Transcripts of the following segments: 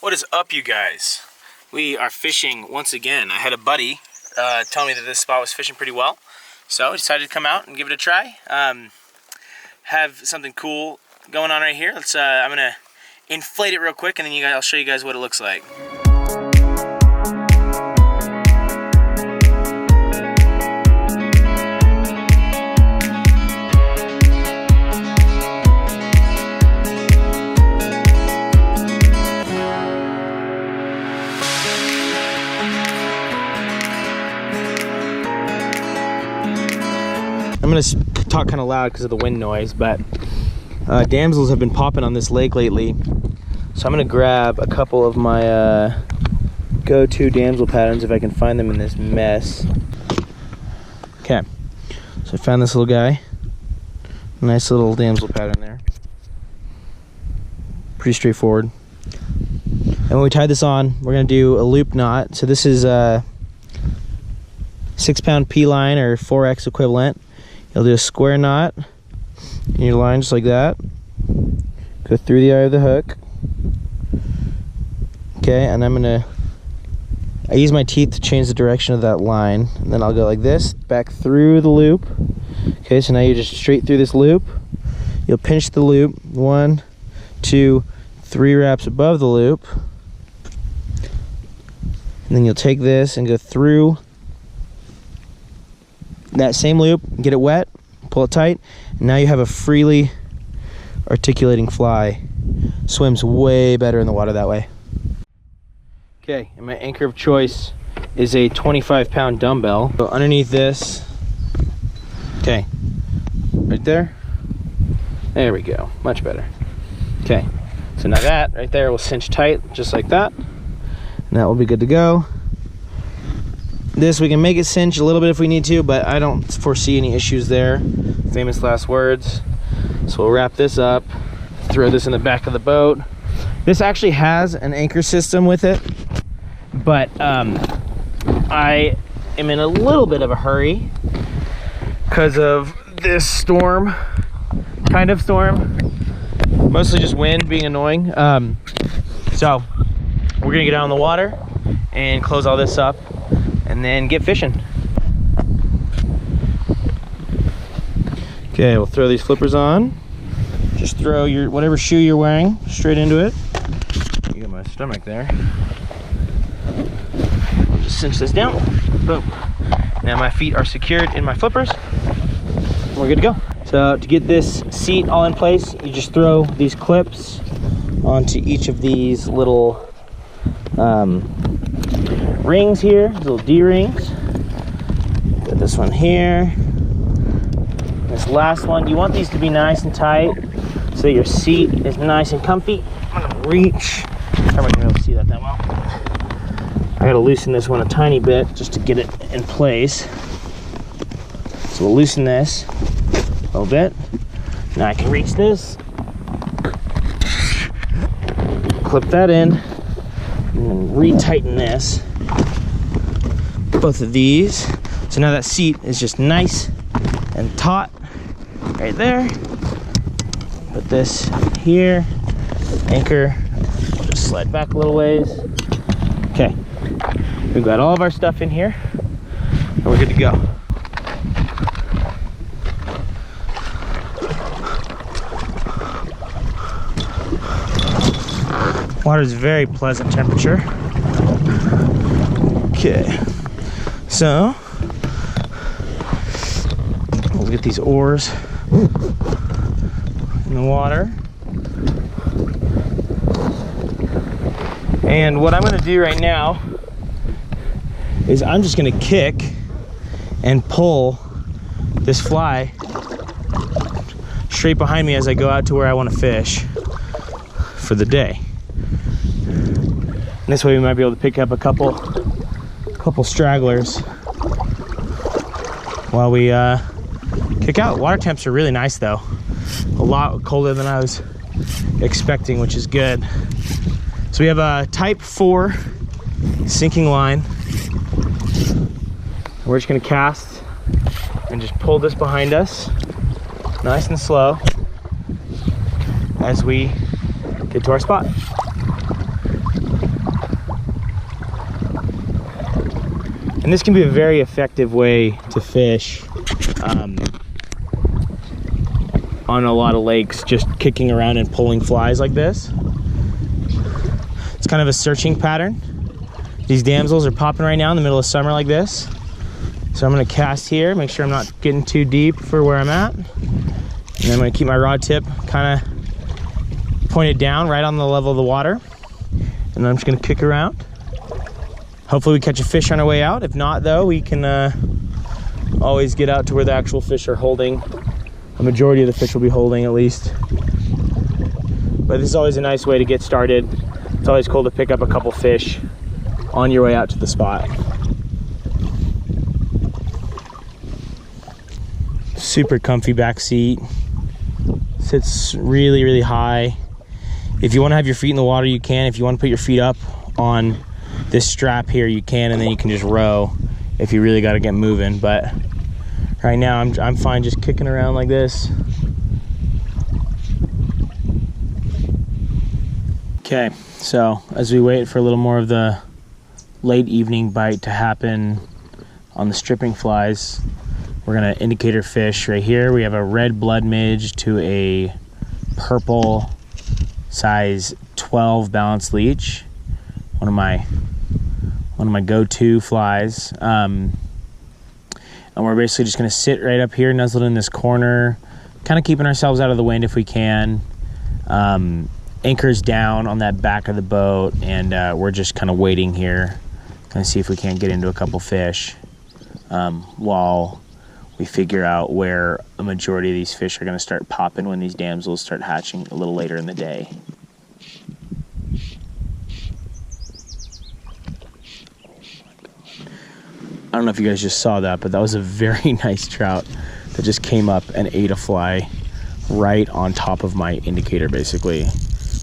What is up, you guys? We are fishing once again. I had a buddy tell me that this spot was fishing pretty well, so I decided to come out and give it a try. Have something cool going on right here. Let's. I'm gonna inflate it real quick, and then I'll show you guys what it looks like. I'm gonna talk kind of loud because of the wind noise, but damsels have been popping on this lake lately, so I'm gonna grab a couple of my go-to damsel patterns if I can find them in this mess. Okay, so I found this little guy. Nice little damsel pattern there. Pretty straightforward. And when we tie this on, we're gonna do a loop knot. So this is a 6-pound P line or 4X equivalent. You'll do a square knot in your line just like that. Go through the eye of the hook. Okay, and I use my teeth to change the direction of that line. And then I'll go like this, back through the loop. Okay, so now you're just straight through this loop. You'll pinch the loop, 1, 2, 3 wraps above the loop. And then you'll take this and go through that same loop, get it wet, pull it tight, and now you have a freely articulating fly. Swims way better in the water that way. Okay, and my anchor of choice is a 25-pound dumbbell. So underneath this, okay, right there. There we go, much better. Okay, so now that right there will cinch tight just like that, and that will be good to go. This, we can make it cinch a little bit if we need to, but I don't foresee any issues there. Famous last words. So we'll wrap this up, throw this in the back of the boat. This actually has an anchor system with it, but I am in a little bit of a hurry because of this storm, kind of storm. Mostly just wind being annoying. So we're gonna get out on the water and close all this up and then get fishing. Okay, we'll throw these flippers on. Just throw your whatever shoe you're wearing straight into it. You got my stomach there. I'll just cinch this down. Boom. Now my feet are secured in my flippers. We're good to go. So to get this seat all in place, you just throw these clips onto each of these little rings here, little D-rings. Got this one here. This last one, you want these to be nice and tight so that your seat is nice and comfy. I'm gonna reach. I'm not gonna be able to see that well. I gotta loosen this one a tiny bit just to get it in place. So we'll loosen this a little bit. Now I can reach this. Clip that in and then retighten this. Both of these. So now that seat is just nice and taut right there. Put this here, anchor, just slide back a little ways. Okay, we've got all of our stuff in here and we're good to go. Water is very pleasant temperature. Okay, so we'll get these oars in the water. And what I'm gonna do right now is I'm just gonna kick and pull this fly straight behind me as I go out to where I want to fish for the day. And this way we might be able to pick up a couple stragglers while we kick out. Water temps are really nice though. A lot colder than I was expecting, which is good. So we have a type 4 sinking line. We're just gonna cast and just pull this behind us nice and slow as we get to our spot. And this can be a very effective way to fish on a lot of lakes, just kicking around and pulling flies like this. It's kind of a searching pattern. These damsels are popping right now in the middle of summer like this. So I'm gonna cast here, make sure I'm not getting too deep for where I'm at. And then I'm gonna keep my rod tip kind of pointed down right on the level of the water. And then I'm just gonna kick around. Hopefully we catch a fish on our way out. If not though, we can always get out to where the actual fish are holding. A majority of the fish will be holding at least. But this is always a nice way to get started. It's always cool to pick up a couple fish on your way out to the spot. Super comfy back seat. Sits really, really high. If you want to have your feet in the water, you can. If you want to put your feet up on this strap here, you can, and then you can just row if you really got to get moving. But right now I'm fine just kicking around like this. Okay, so as we wait for a little more of the late evening bite to happen on the stripping flies, we're gonna indicator fish right here. We have a red blood midge to a purple size 12 balanced leech. One of my go-to flies. And we're basically just gonna sit right up here, nuzzled in this corner, kind of keeping ourselves out of the wind if we can. Anchors down on that back of the boat, and we're just kind of waiting here, kind of see if we can't get into a couple fish while we figure out where a majority of these fish are gonna start popping when these damsels start hatching a little later in the day. I don't know if you guys just saw that, but that was a very nice trout that just came up and ate a fly right on top of my indicator, basically,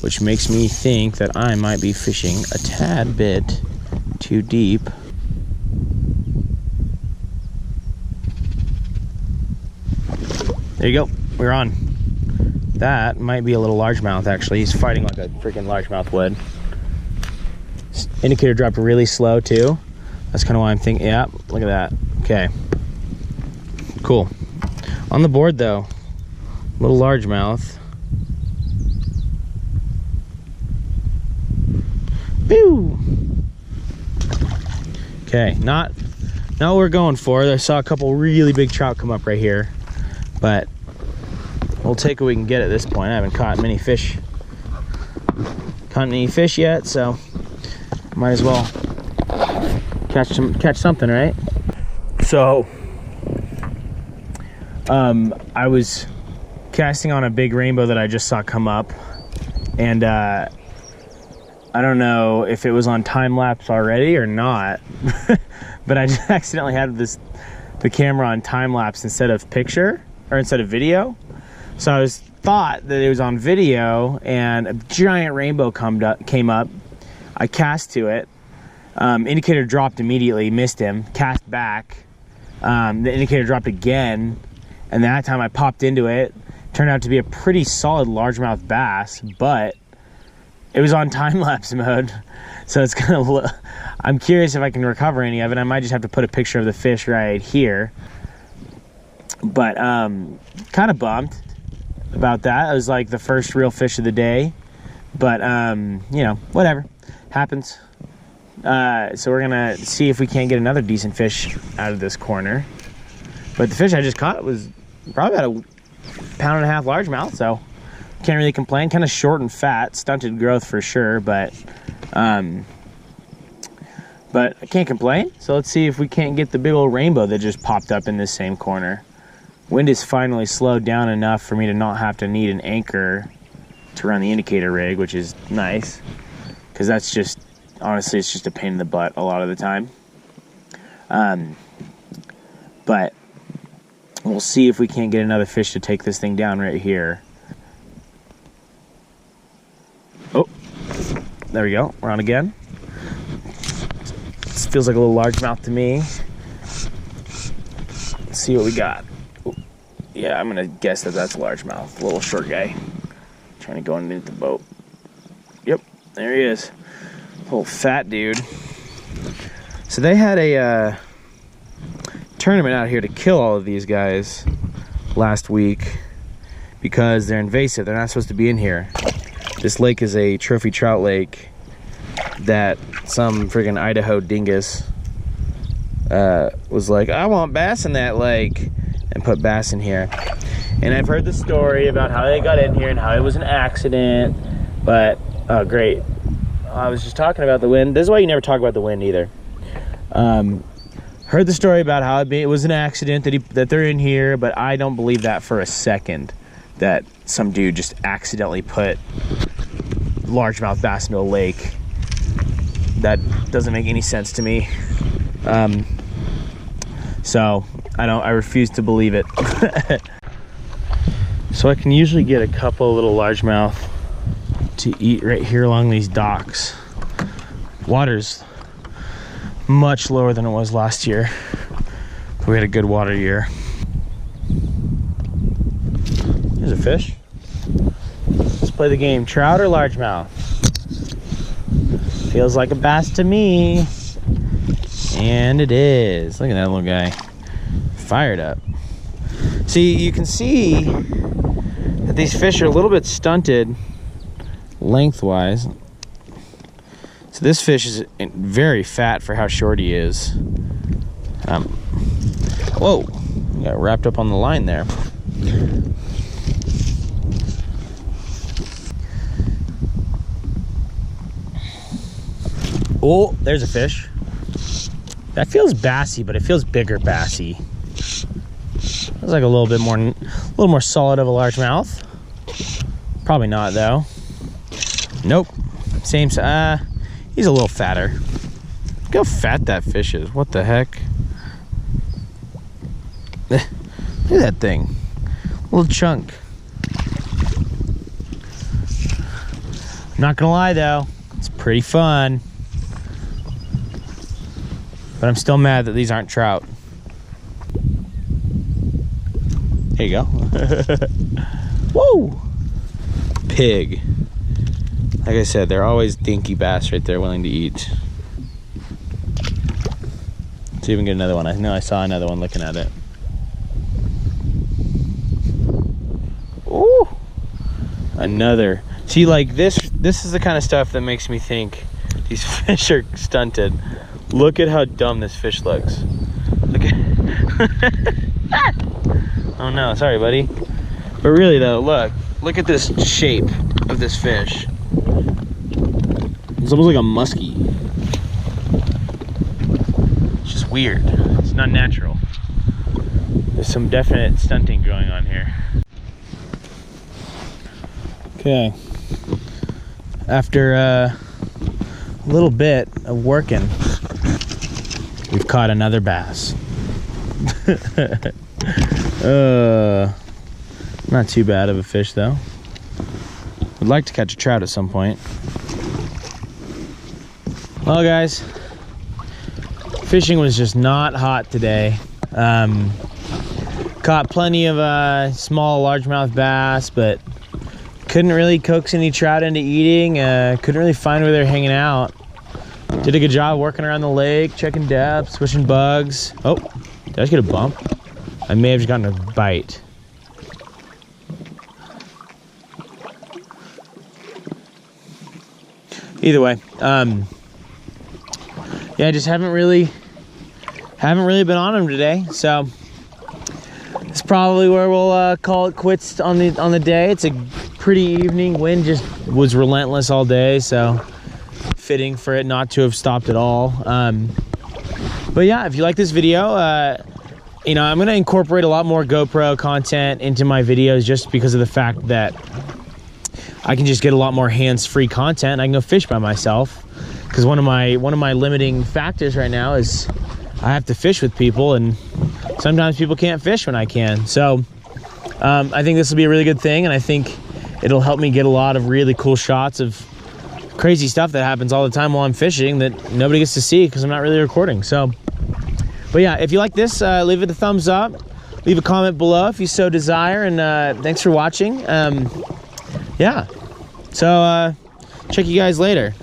which makes me think that I might be fishing a tad bit too deep. There you go, we're on. That might be a little largemouth, actually. He's fighting like a freaking largemouth would. Indicator dropped really slow too. That's kind of why I'm thinking, yeah, look at that. Okay, cool. On the board though, little largemouth. Boo! Okay, not what we're going for. I saw a couple really big trout come up right here, but we'll take what we can get at this point. I haven't caught any fish yet, so might as well catch something, right? So I was casting on a big rainbow that I just saw come up, and I don't know if it was on time lapse already or not, but I just accidentally had the camera on time lapse instead of picture, or instead of video. So I thought that it was on video, and a giant rainbow came up. I cast to it. Indicator dropped immediately, missed him, cast back. The indicator dropped again, and that time I popped into it. Turned out to be a pretty solid largemouth bass, but it was on time-lapse mode, so it's gonna I'm curious if I can recover any of it. I might just have to put a picture of the fish right here. But kind of bummed about that. It was like the first real fish of the day, but you know, whatever, happens. So we're gonna see if we can't get another decent fish out of this corner. But the fish I just caught was probably about 1.5 pound largemouth, so can't really complain. Kind of short and fat, stunted growth for sure, but I can't complain. So let's see if we can't get the big old rainbow that just popped up in this same corner. Wind is finally slowed down enough for me to not have to need an anchor to run the indicator rig, which is nice, because that's just, honestly, it's just a pain in the butt a lot of the time. But we'll see if we can't get another fish to take this thing down right here. Oh, there we go. We're on again. This feels like a little largemouth to me. Let's see what we got. Ooh. Yeah, I'm gonna guess that that's a largemouth. A little short guy trying to go underneath the boat. Yep, there he is. Little fat dude. So they had a tournament out here to kill all of these guys last week because they're invasive. They're not supposed to be in here. This lake is a trophy trout lake that some friggin' Idaho dingus was like, I want bass in that lake, and put bass in here. And I've heard the story about how they got in here and how it was an accident, but oh great, I was just talking about the wind. This is why you never talk about the wind either. Heard the story about how it was an accident that they're in here, but I don't believe that for a second, that some dude just accidentally put largemouth bass into a lake. That doesn't make any sense to me. So I refuse to believe it. So I can usually get a couple of little largemouth to eat right here along these docks. Water's much lower than it was last year. We had a good water year. There's a fish. Let's play the game. Trout or largemouth? Feels like a bass to me. And it is. Look at that little guy. Fired up. See, you can see that these fish are a little bit stunted lengthwise. So this fish is very fat for how short he is. Whoa, got wrapped up on the line there. Oh, there's a fish. That feels bassy, but it feels bigger bassy. Feels like a little more solid of a largemouth. Probably not though. Nope. Same size. He's a little fatter. Look how fat that fish is. What the heck? Look at that thing. Little chunk. I'm not gonna lie though, it's pretty fun. But I'm still mad that these aren't trout. There you go. Whoa! Pig. Like I said, they're always dinky bass right there willing to eat. Let's even get another one. I know I saw another one looking at it. Ooh! Another. See, like this is the kind of stuff that makes me think these fish are stunted. Look at how dumb this fish looks. Look at oh no, sorry buddy. But really though, look at this shape of this fish. It's almost like a muskie. It's just weird. It's not natural. There's some definite stunting going on here. Okay. After a little bit of working, we've caught another bass. Not too bad of a fish though. Would like to catch a trout at some point. Well guys, fishing was just not hot today. Caught plenty of small largemouth bass, but couldn't really coax any trout into eating. Couldn't really find where they're hanging out. Did a good job working around the lake, checking depths, swishing bugs. Oh, did I just get a bump? I may have just gotten a bite. Either way, yeah, I just haven't really been on them today, so it's probably where we'll call it quits on the day. It's a pretty evening. Wind just was relentless all day, so fitting for it not to have stopped at all. But yeah, if you like this video, you know, I'm gonna incorporate a lot more GoPro content into my videos just because of the fact that I can just get a lot more hands-free content. I can go fish by myself, because one of my limiting factors right now is I have to fish with people, and sometimes people can't fish when I can. So I think this will be a really good thing, and I think it'll help me get a lot of really cool shots of crazy stuff that happens all the time while I'm fishing that nobody gets to see because I'm not really recording. So, but yeah, if you like this, leave it a thumbs up, leave a comment below if you so desire, and thanks for watching. Yeah, so check you guys later.